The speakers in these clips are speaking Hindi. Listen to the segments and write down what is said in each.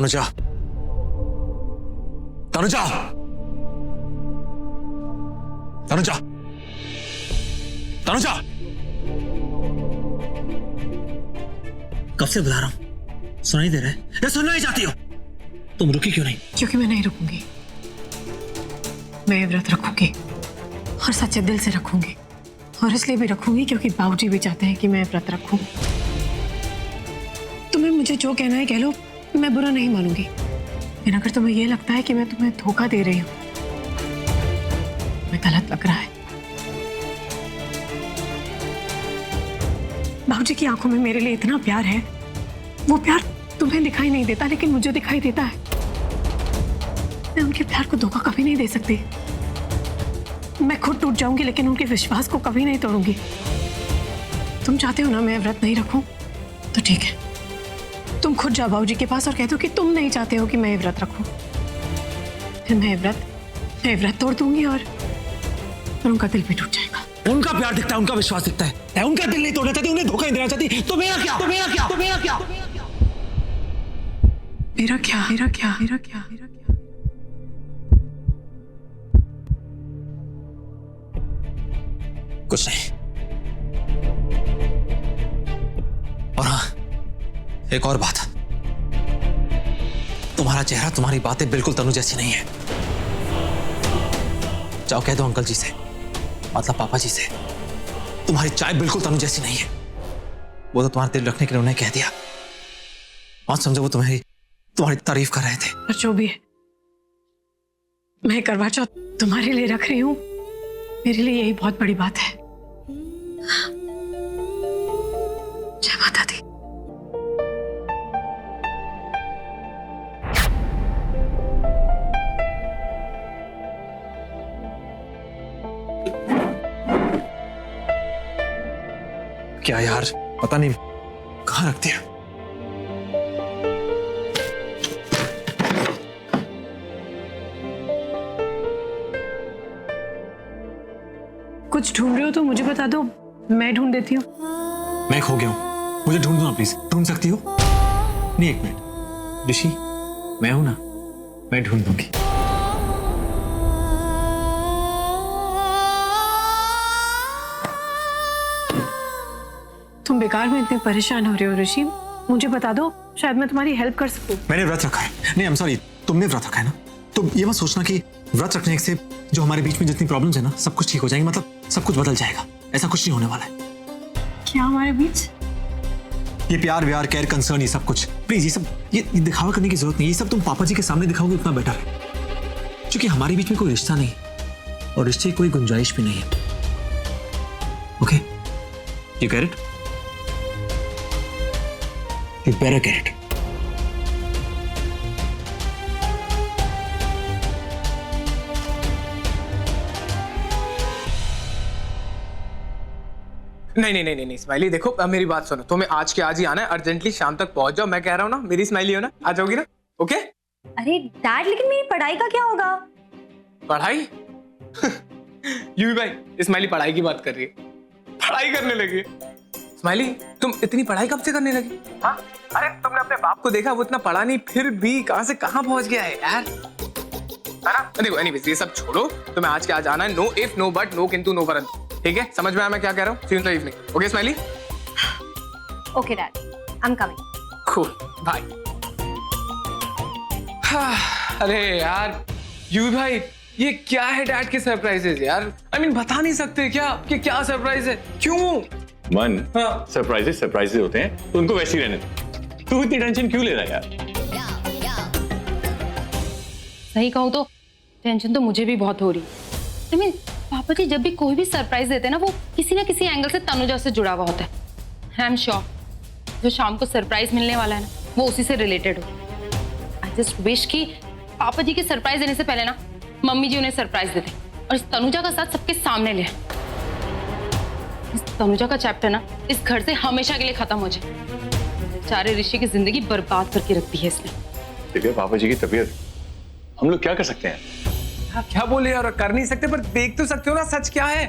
तनुजा, तनुजा, तनुजा, तनुजा, कब से बुला रहा हूं, सुनाई दे रहा है या सुनना ही चाहती हो? तुम रुकी क्यों नहीं? क्योंकि मैं नहीं रुकूंगी। मैं ये व्रत रखूंगी और सच्चे दिल से रखूंगी, और इसलिए भी रखूंगी क्योंकि बाबूजी भी चाहते हैं कि मैं व्रत रखूं। तुम्हें मुझे जो कहना है कह लो, मैं बुरा नहीं मानूंगी। लेकिन अगर तुम्हें ये लगता है कि मैं तुम्हें धोखा दे रही हूं, मैं गलत लग रहा है। बाबूजी की आंखों में मेरे लिए इतना प्यार है, वो प्यार तुम्हें दिखाई नहीं देता लेकिन मुझे दिखाई देता है। मैं उनके प्यार को धोखा कभी नहीं दे सकती। मैं खुद टूट जाऊंगी लेकिन उनके विश्वास को कभी नहीं तोड़ूंगी। तुम चाहते हो ना मैं व्रत नहीं रखूं, तो ठीक है, तुम खुद जाओ बाबूजी के पास और कह दो कि तुम नहीं चाहते हो कि मैं ये व्रत रखूं। फिर मैं व्रत तोड़ दूंगी और उनका दिल भी टूट जाएगा। उनका प्यार दिखता है, उनका विश्वास दिखता है, उनका दिल नहीं तोड़ना चाहती, उन्हें धोखा नहीं देना चाहती, तो मेरा क्या? तो मेरा क्या? तो मेरा क्या? मेरा क्या? मेरा क्या? मेरा क्या? मेरा क्या? कुछ नहीं। और हाँ, एक और बात, तुम्हारा चेहरा, तुम्हारी बातें बिल्कुल तनु जैसी नहीं है। जाओ कह दो अंकल जी से, मतलब पापा जी से, तुम्हारी चाय बिल्कुल तनु जैसी नहीं है। वो तो तुम्हारा दिल रखने के लिए उन्हें कह दिया, और समझो वो तुम्हारी तारीफ कर रहे थे। पर जो भी है, मैं करवा चौथ तुम्हारे लिए रख रही हूँ, मेरे लिए यही बहुत बड़ी बात है। जय माता दी। क्या यार, पता नहीं कहाँ रख दिया। कुछ ढूंढ रहे हो तो मुझे बता दो, मैं ढूंढ देती हूँ। मैं खो गया हूँ, मुझे ढूंढ दो ना प्लीज। ढूंढ सकती हो? नहीं, एक मिनट ऋषि, मैं हूं ना, मैं ढूंढ दूंगी। तुम बेकार में इतने परेशान हो रहे हो ऋषि, मुझे बता दो, शायद मैं तुम्हारी हेल्प कर सकूं। मैंने व्रत रखा है। नहीं, आई एम सॉरी, तुमने व्रत रखा है ना, तो ये मत सोचना कि व्रत रखने से जो हमारे बीच में जितनी प्रॉब्लम्स है ना, सब कुछ ठीक हो जाएंगे, मतलब सब कुछ बदल जाएगा। ऐसा कुछ नहीं होने वाला है। क्या हमारे बीच? ये प्यार व्यार केयर कंसर्न, ये सब कुछ प्लीज, ये दिखावा करने की जरूरत नहीं। ये सब तुम पापा जी के सामने दिखाओगे उतना बेटर है, क्योंकि हमारे बीच में कोई रिश्ता नहीं और रिश्ते की कोई गुंजाइश भी नहीं है। Okay, you get it? You better get it. नहीं स्माइली, देखो मेरी बात सुनो, तुम्हें आज के आज ही आना है, अर्जेंटली शाम तक पहुंच जाओ। मैं कह रहा हूँ ना, मेरी स्माइली हो ना, आ जाओगी ना? ओके? अरे डैड, लेकिन मेरी पढ़ाई का क्या होगा? पढ़ाई? यूवी भाई, स्माइली पढ़ाई की बात कर रही है, पढ़ाई करने लगी। स्माइली, तुम इतनी पढ़ाई कब से करने लगी? हाँ? अरे तुमने अपने बाप को देखा, वो इतना पढ़ा नहीं, फिर भी कहां से कहां पहुंच गया है यार, है ना? देखो एनीवेज, ये सब छोड़ो, तुम्हें आज के आज आना है। No if, no but, no किंतु, नो परंतु। ठीक है, समझ में आया मैं क्या कह रहा हूँ? See you in the evening. Okay smiley? Okay dad, I am coming. Cool, bye. अरे यार यूवी भाई, ये क्या है डैड के सरप्राइजेस यार? आई मीन बता नहीं सकते क्या कि क्या सरप्राइज है? क्यों? मन, हाँ। सरप्राइजेस होते हैं तो उनको वैसे ही रहने दो। तू इतनी टेंशन क्यों ले रहा है यार? सही कहूँ तो टेंशन तो मुझे भी बहुत हो रही है। I mean, पापा जी जब भी कोई भी सरप्राइज देते हैं ना, वो किसी ना किसी एंगल से तनुजा से जुड़ा हुआ होता है। आई एम श्योर जो शाम को सरप्राइज मिलने वाला है ना, वो उसी से रिलेटेड हो। आई जस्ट विश कि पापा जी के सरप्राइज देने से पहले ना मम्मी जी उन्हें सरप्राइज देते और इस तनुजा का साथ सबके सामने ले। इस तनुजा का चैप्टर ना इस घर से हमेशा के लिए खत्म हो जाए। बेचारे ऋषि की जिंदगी बर्बाद करके रखती है इसने। देखिए पापा जी की तबीयत, हम लोग क्या कर सकते हैं? हाँ, क्या बोले यार, कर नहीं सकते, पर देख तो सकते हो ना सच क्या है।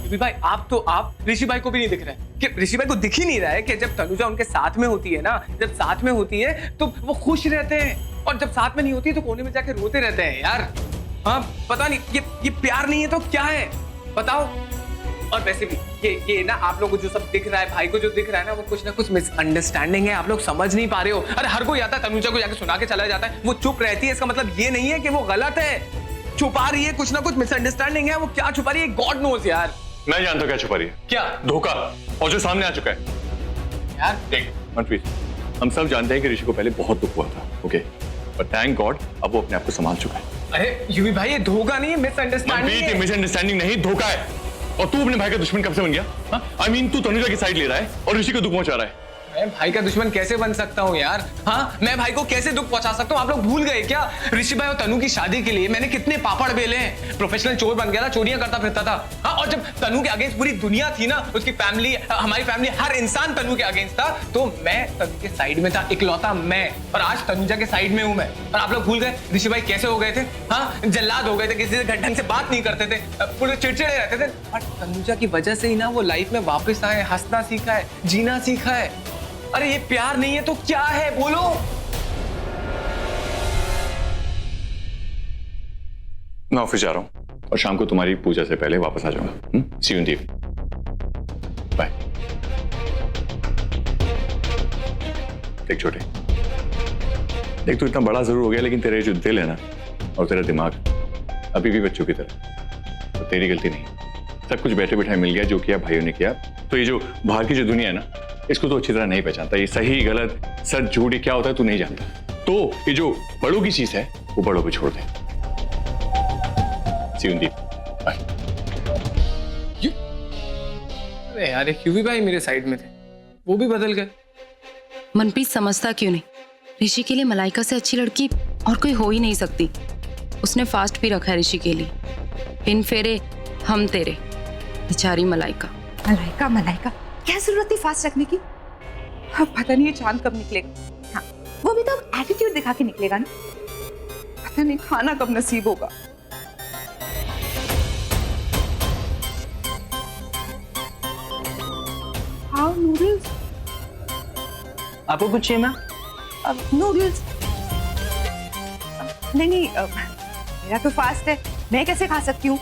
यूवी भाई आप ऋषि भाई को भी नहीं दिख रहा है कि ऋषि भाई को दिख ही नहीं रहा है कि जब तनुजा उनके साथ में होती है ना, जब साथ में होती है तो वो खुश रहते हैं और जब साथ में नहीं होती है तो कोने में जाके रोते रहते हैं यार। हाँ पता नहीं ये प्यार नहीं है तो क्या है बताओ। और वैसे भी ये ना आप लोगों को जो सब दिख रहा है, भाई को जो दिख रहा है ना, वो कुछ ना कुछ मिसअंडरस्टैंडिंग है, आप लोग समझ नहीं पा रहे हो। अरे हर कोई आता है तनुजा को जाके सुना के चला जाता है, वो चुप रहती है, इसका मतलब ये नहीं है कि वो गलत है, छुपा रही है कुछ ना कुछ मिसअंडरस्टैंडिंग है। वो क्या छुपा रही है गॉड नोज यार। मैं जानता हूं क्या छुपा रही है। क्या? धोखा, और जो सामने आ चुका है यार। देख मनप्रीत, हम सब जानते हैं कि ऋषि को पहले बहुत दुख हुआ था, ओके, पर थैंक गॉड अब वो अपने आप को संभाल चुका है। अरे यूवी भाई ये धोखा नहीं है, मिसअंडरस्टैंडिंग है। मिसअंडरस्टैंडिंग नहीं, धोखा है। और तू अपने भाई का दुश्मन कब से बन गया? आई मीन तू तनुजा की साइड ले रहा है और ऋषि को दुख पहुंचा रहा है। मैं भाई का दुश्मन कैसे बन सकता हूँ यार? हाँ मैं भाई को कैसे दुख पहुंचा सकता हूँ? आप लोग भूल गए क्या? ऋषि भाई और तनु की शादी के लिए मैंने कितने पापड़ बेले हैं। प्रोफेशनल चोर बन गया था, चोरियां करता फिरता था। हाँ और जब तनु के अगेंस्ट पूरी दुनिया थी ना, उसकी फैमिली, हमारी फैमिली, हर इंसान तनु के अगेंस्ट था, तो मैं तनु के साइड में था, इकलौता मैं। और आज तनुजा के साइड में हूं मैं। और आप लोग भूल गए ऋषि भाई कैसे हो गए थे? हाँ जल्लाद हो गए थे, किसी से ढंग से बात नहीं करते थे, पूरे चिड़चिड़े रहते थे। और तनुजा की वजह से ही ना वो लाइफ में वापस आए, हंसना सीखा है, जीना सीखा है। अरे ये प्यार नहीं है तो क्या है बोलो? मैं ऑफिस जा रहा हूं और शाम को तुम्हारी पूजा से पहले वापस आ जाऊंगा। See you in the evening. Bye. देख छोटे, देख तू इतना बड़ा जरूर हो गया, लेकिन तेरे जो दिल है ना और तेरा दिमाग अभी भी बच्चों की तरह, तो तेरी गलती नहीं। सब कुछ बैठे बैठाए मिल गया, जो किया भाइयों ने किया। तो ये जो बाहर की जो दुनिया है ना, इसको तो अच्छी तरह नहीं पहचानता। ये सही गलत, सच झूठ क्या होता है तू नहीं जानता। तो ये जो बड़ों की चीज है वो बड़ों पे छोड़ दे। बाय। अरे यार एक यूवी भाई मेरे साइड में थे, वो भी बदल गए। मनप्रीत समझता क्यों नहीं? ऋषि के लिए मलाइका से अच्छी लड़की और कोई हो ही नहीं सकती। उसने फास्ट भी रखा है ऋषि के लिए। इन फेरे हम तेरे, बेचारी मलाइका। मलाइका क्या जरूरत थी फास्ट रखने की? हाँ, पता नहीं ये चांद कब निकलेगा। हाँ, वो भी तो अब एटीट्यूड दिखा के निकलेगा ना। पता नहीं खाना कब नसीब होगा। हाँ नूडल्स। आपको कुछ चाहिए मैम? अब नूडल्स नहीं, मेरा तो फास्ट है, मैं कैसे खा सकती हूँ?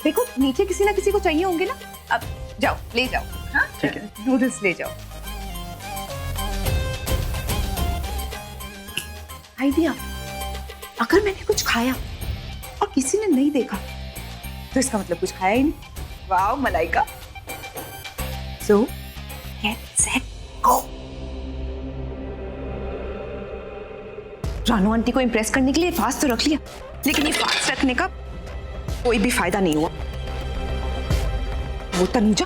देखो नीचे किसी ना किसी को चाहिए होंगे ना। अब जाओ ले जाओ। हाँ ठीक है, नूडल्स ले जाओ। आइडिया, अगर मैंने कुछ खाया और किसी ने नहीं देखा तो इसका मतलब कुछ खाया ही नहीं। वाओ मलाइका। सो get set go. Ranu aunty को इम्प्रेस करने के लिए फास्ट तो रख लिया, लेकिन ये फास्ट रखने का कोई भी फायदा नहीं हुआ। वो तनुजा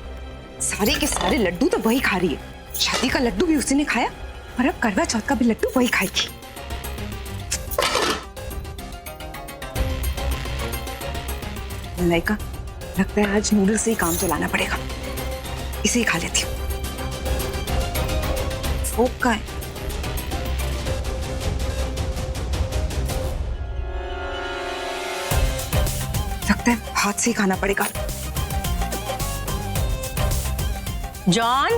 सारे के सारे लड्डू तो वही खा रही है। शादी का लड्डू भी उसी ने खाया और अब करवा चौथ का भी लड्डू वही खाएगी। मलाइका, लगता है आज नूडल्स से ही काम चलाना पड़ेगा। इसे ही खा लेती हूँ। फोक का है। लगता है हाथ से ही खाना पड़ेगा। जॉन,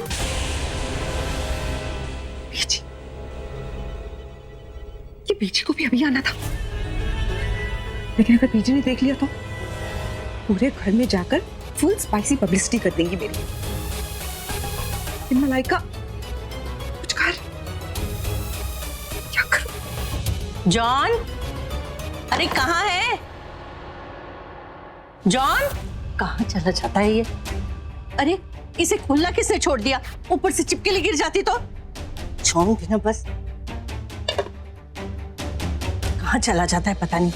बीजी, ये बीजी को भी अभी आना था, लेकिन अगर बीजी ने देख लिया तो पूरे घर में जाकर फुल स्पाइसी पब्लिसिटी कर देंगी मेरी। मलाइका कुछ कर, क्या करूं? जॉन, अरे कहाँ है जॉन? कहाँ चला जाता है ये? अरे इसे खुला किसने छोड़ दिया? ऊपर से चिपके ले गिर जाती तो छोड़ देना बस। कहाँ चला जाता है पता नहीं।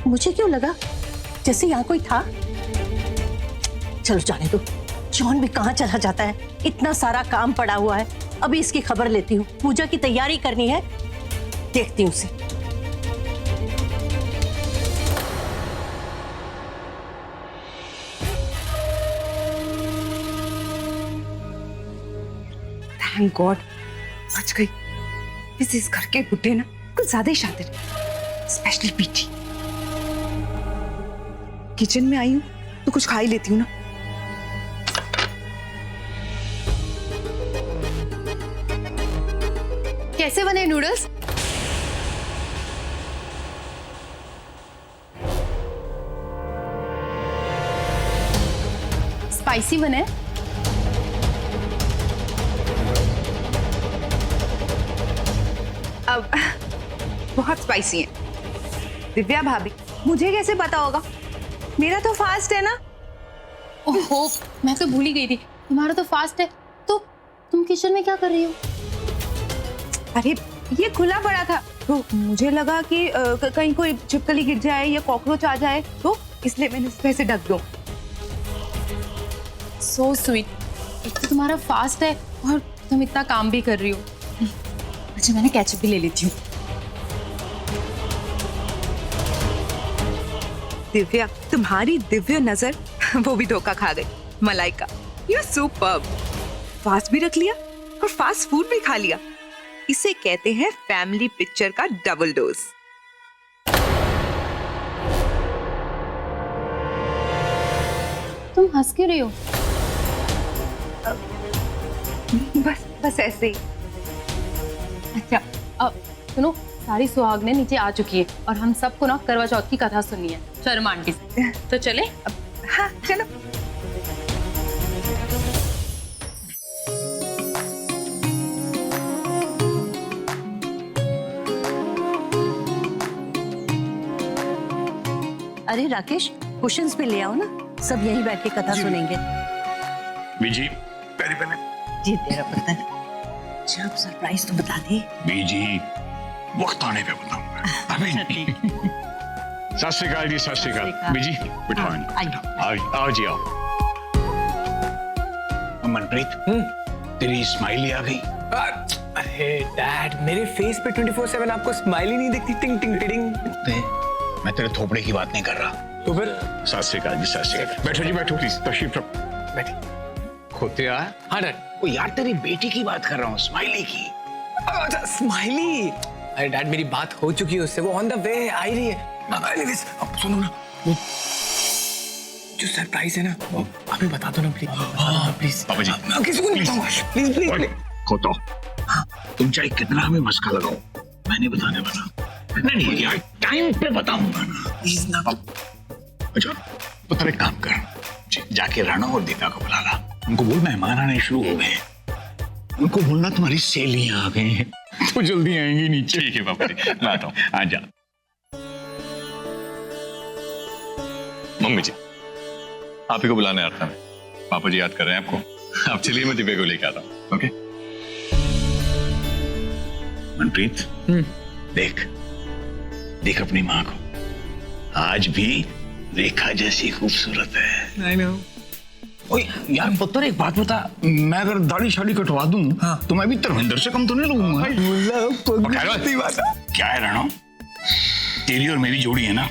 मुझे क्यों लगा जैसे यहाँ कोई था। चलो जाने दो। जॉन भी कहाँ चला जाता है? इतना सारा काम पड़ा हुआ है, अभी इसकी खबर लेती हूँ। पूजा की तैयारी करनी है, देखती हूँ उसे। थैंक गॉड बच गई। इस घर के बुढ़े ना कुछ ज्यादा ही शातिर है, स्पेशली पीठी। किचन में आई हूँ तो कुछ खा ही लेती हूँ ना। कैसे बने नूडल्स? स्पाइसी बने? अब बहुत स्पाइसी है। दिव्या भाभी, मुझे कैसे पता होगा? मेरा तो फास्ट है ना। ओहो, मैं तो भूल ही गई थी, तुम्हारा तो फास्ट है। तो तुम किचन में क्या कर रही हो? अरे ये खुला पड़ा था तो मुझे लगा कि कहीं कोई छिपकली गिर जाए या कॉकरोच आ जाए, तो इसलिए मैंने इसको ऐसे ढक दो। So sweet. एक तो तुम्हारा फास्ट है और तुम इतना काम भी कर रही हो। अच्छा, मैंने केचप भी ले लेती हूँ। दिव्या, तुम्हारी दिव्य नजर वो भी धोखा खा गई। Malaika, you are superb. Fast भी रख लिया और फास्ट फूड भी खा लिया। इसे कहते हैं फैमिली पिक्चर का डबल डोज। तुम हंस क्यों रही हो? बस ऐसे ही। अच्छा, अब सुनो, सारी सुहागनें नीचे आ चुकी है और हम सबको ना करवा चौथ की कथा सुननी है शर्मा आंटी से। तो चले? हाँ चलो। अरे राकेश, कुशन्स पे ले आओ ना, सब यहीं बैठ के कथा सुनेंगे। बीजी, पहले पहले जी तेरा बर्तन। अच्छा, अब सरप्राइज तो बता दे। बीजी, वक्त आने पे बताऊंगा, अभी नहीं। सत श्री अकाल जी, सत श्री अकाल। बीजी, बिठाओ इनको। आओ जी, आओ। मनप्रीत, तेरी स्माइली आ गई। अरे डैड, मेरे फेस पे 24/7 आपको स्माइल ही नहीं दिखती? टिंग टिंग टिंग। मैं तेरे थोपड़े की बात नहीं कर रहा। तो फिर? सत श्री अकाल जी, सत श्री अकाल। बैठो जी, बैठो प्लीज, तशरीफ रखो। बैठिए। खोतिया। हाँ डैड। वो यार तेरी बेटी की बात कर रहा हूँ, स्माइली की। अच्छा, स्माइली। अरे डैड, मेरी बात हो चुकी है उससे, वो ऑन द वे आ ही रही है। एनीवेज, अब सुनो ना, वो जो सरप्राइज है ना, वो अभी बता दो ना प्लीज। प्लीज पापा जी, किसी को नहीं बताऊंगा, प्लीज प्लीज। खोतो, तुम चाहे कितना हमें मस्का लगाओ, मैं नहीं बताने वाला। नहीं यार, टाइम पे बताऊंगा ना, प्लीज ना। अच्छा, तो तेरे काम कर, जाके राणा और दीपा को बुला ला। उनको बोल मेहमान आने शुरू हो गए। उनको बोलना तुम्हारी सहेलियां आ गई हैं, तो जल्दी आएंगी नीचे। ठीक है पापा जी, लाता हूँ। आ जा। मम्मी जी, आप ही को बुलाने आता था मैं। पापा जी याद कर रहे हैं आपको। आप चलिए, मैं दिव्या को लेके आता हूँ। ओके? मनप्रीत, देख देख अपनी माँ को, आज भी रेखा जैसी खूबसूरत है। I know. ओए यार पुत्र, एक बात बता, मैं अगर दाढ़ी शाड़ी कटवा दूं, तो मैं भी धर्मेंद्र से कम तो नहीं लगूंगा। क्या है राणा, तेरी और मेरी जोड़ी है ना,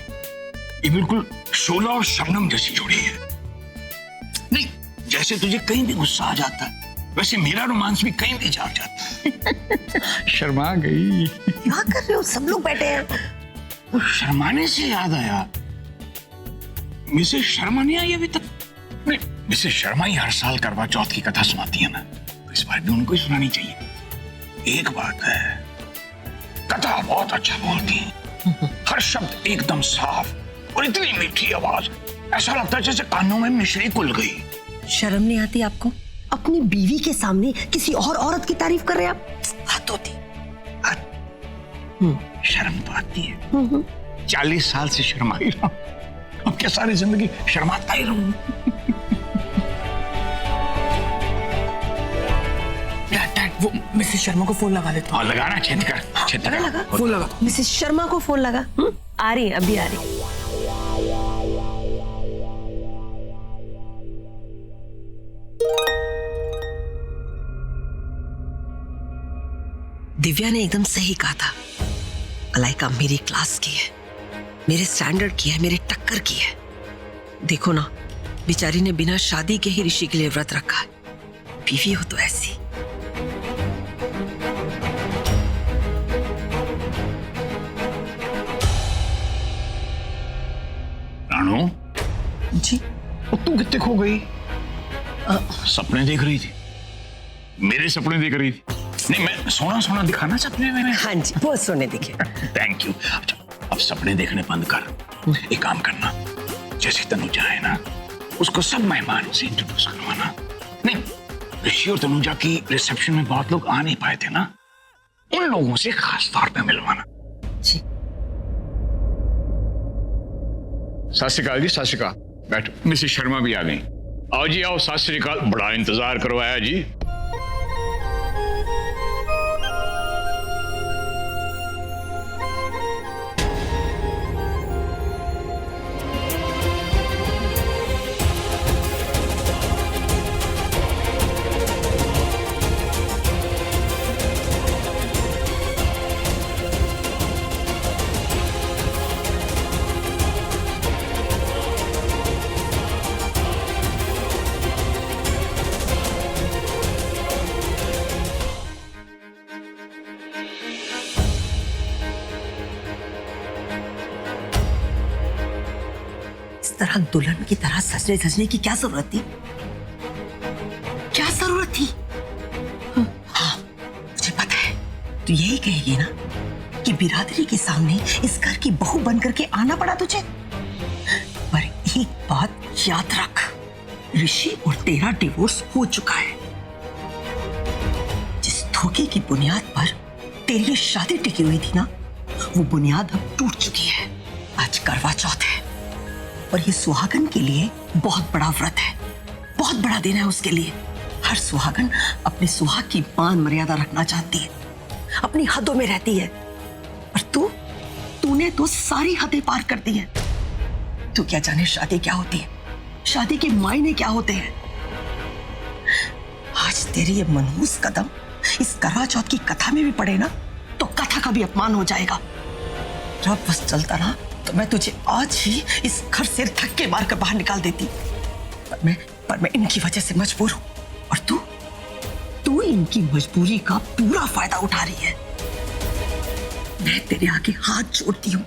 ये बिल्कुल शोला और शबनम जैसी जोड़ी है। नहीं, जैसे तुझे कहीं भी गुस्सा आ जाता है, वैसे मेरा रोमांस भी कहीं भी जाग जाता है। शर्मा गई। क्या कर रहे हो? सब लोग बैठे हैं। वो शर्माने से याद आया, मिसेस शर्मा नहीं आई अभी तक? नहीं, मिसेस शर्मा ही हर साल करवा चौथ की कथा सुनाती है ना, तो इस बार भी उनको ही सुनानी चाहिए। एक बात है, कथा बहुत अच्छा बोलती है, हर शब्द एकदम साफ और इतनी मीठी आवाज, ऐसा लगता है जैसे कानों में मिश्री घुल गई। शर्म नहीं आती आपको? अपनी बीवी के सामने किसी और औरत की तारीफ कर रहे हैं आप? हद होती। शर्म तो आती है, 40 साल से शर्मा ही रहा, अब क्या सारी जिंदगी शर्माता ही रहूं? डैड, वो मिसेस शर्मा को फोन लगा लेता हूँ। लगाना, छेद कर, छेद कर। लगा फोन लगा। मिसेस शर्मा को फोन लगा। आ रही, अभी आ रही। दिव्या ने एकदम सही कहा था, मलाइका मेरी क्लास की है, मेरे स्टैंडर्ड की है, मेरे टक्कर की है। देखो ना, बेचारी ने बिना शादी के ही ऋषि के लिए व्रत रखा है। बीवी हो तो ऐसी। तुम कितने खो गई? सपने देख रही थी? मेरे सपने देख रही थी? नहीं, मैं सोना सोना दिखाना सपने में। हाँ जी, बहुत सोने दिखे। Thank you. अब सपने देखने बंद कर। एक काम करना, जैसी तनुजा है ना, उसको सब मेहमान से इंट्रोड्यूस करवाना। नहीं, ऋषि और तनुजा की रिसेप्शन में बहुत लोग आ नहीं पाए थे ना, उन लोगों से खास तौर पे मिलवाना। जी। सत श्री अकाल जी, सत श्री अकाल। बैठो। मिसेस शर्मा भी आ गई। आओ जी आओ, सत श्री अकाल। बड़ा इंतजार करवाया जी। इस तरह दुल्हन की तरह सजने धजने की क्या जरूरत थी? क्या जरूरत थी? हाँ, मुझे पता है तू यही कहेगी ना कि बिरादरी के सामने इस घर की बहू बनकर के आना पड़ा तुझे। पर एक बात याद रख, ऋषि और तेरा डिवोर्स हो चुका है। जिस धोखे की बुनियाद पर तेरी ये शादी टिकी हुई थी ना, वो बुनियाद अब टूट चुकी है। आज करवा चौथ है और ये सुहागन के लिए बहुत बड़ा व्रत है, बहुत बड़ा दिन है उसके लिए। हर सुहागन अपने सुहाग की मान मर्यादा रखना चाहती है, अपनी हदों में रहती है। और तूने तो सारी हदें पार कर दी है। तू क्या जाने शादी क्या होती है, शादी के मायने क्या होते हैं। आज तेरी ये मनहूस कदम इस करवा चौथ की कथा में भी पड़े ना, तो कथा का भी अपमान हो जाएगा। रब बस चलता ना तो मैं तुझे आज ही इस घर से धक्के मारकर बाहर निकाल देती। पर मैं इनकी वजह से मजबूर हूं, और तू इनकी मजबूरी का पूरा फायदा उठा रही है। मैं तेरे आगे हाथ जोड़ती हूं,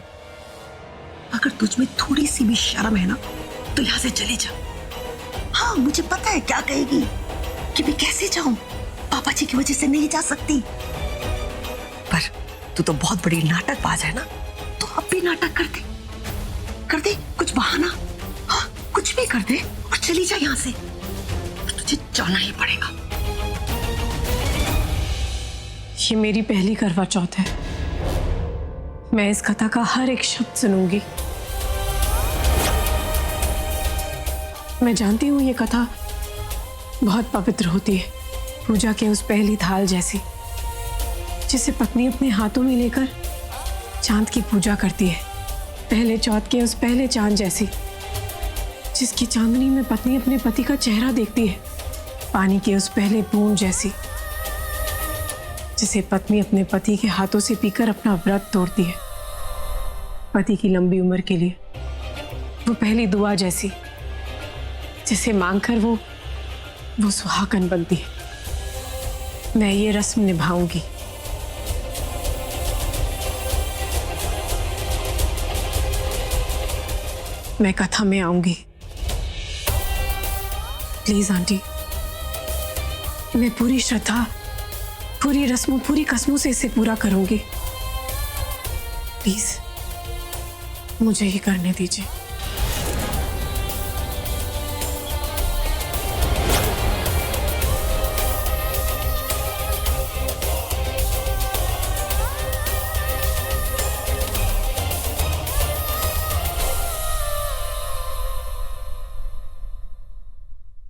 अगर तुझ में थोड़ी सी भी शर्म है ना, तो यहां से चली जा। हाँ, मुझे पता है क्या कहेगी कि मैं कैसे जाऊं, पापा जी की वजह से नहीं जा सकती। पर तू तो बहुत बड़ी नाटकबाज है ना, तो अब भी नाटक कर दे कुछ बहाना। हाँ, कुछ भी कर दे और चली जा यहां से। तुझे जाना ही पड़ेगा। ये मेरी पहली करवा चौथ है। मैं इस कथा का हर एक शब्द सुनूंगी। मैं जानती हूं ये कथा बहुत पवित्र होती है, पूजा के उस पहली थाल जैसी, जिसे पत्नी अपने हाथों में लेकर चांद की पूजा करती है। पहले चौथ के उस पहले चांद जैसी, जिसकी चांदनी में पत्नी अपने पति का चेहरा देखती है। पानी के उस पहले बूंद जैसी, जिसे पत्नी अपने पति के हाथों से पीकर अपना व्रत तोड़ती है पति की लंबी उम्र के लिए। वो पहली दुआ जैसी, जिसे मांगकर वो सुहागन बनती है। मैं ये रस्म निभाऊंगी। मैं कथा में आऊंगी। प्लीज आंटी, मैं पूरी श्रद्धा, पूरी रस्मों, पूरी कसमों से इसे पूरा करूंगी। प्लीज मुझे ही करने दीजिए।